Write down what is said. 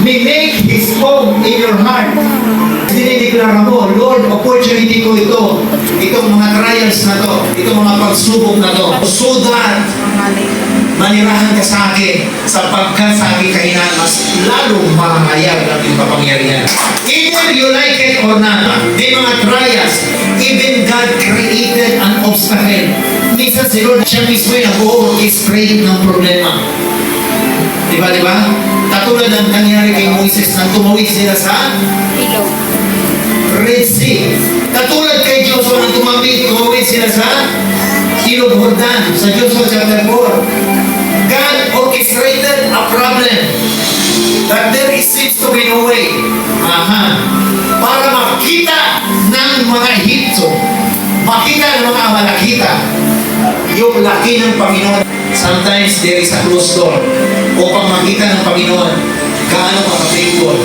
may make His home in your heart. Dinideklara mo, Lord, opportunity ko ito, itong mga trials na to, itong mga pagsubok na to, so that manirahan ka sa akin, sapagkat sa aking kahinaan, mas lalong mahayag ang iyong kapangyarihan. Either you like it or not, may mga trials, even God created an obstacle. Minsan si Lord, siya mismo yung nag-o-orchestrate ng problema. Diba? Katulad ng nangyari kay Moises nang tumawid sila sa Ilog. Red Sea. Katulad kay Joshua nang tumawid sila sa Ilog Jordan sa Joshua chapter 4. God orchestrated a problem that there seems to be no way. Para makita ng mga Egypto, makita ng mga Amalekita yung laki ng Panginoon. Sometimes there is a closed door upang makita ng Panginoon gaano ka ka-faithful.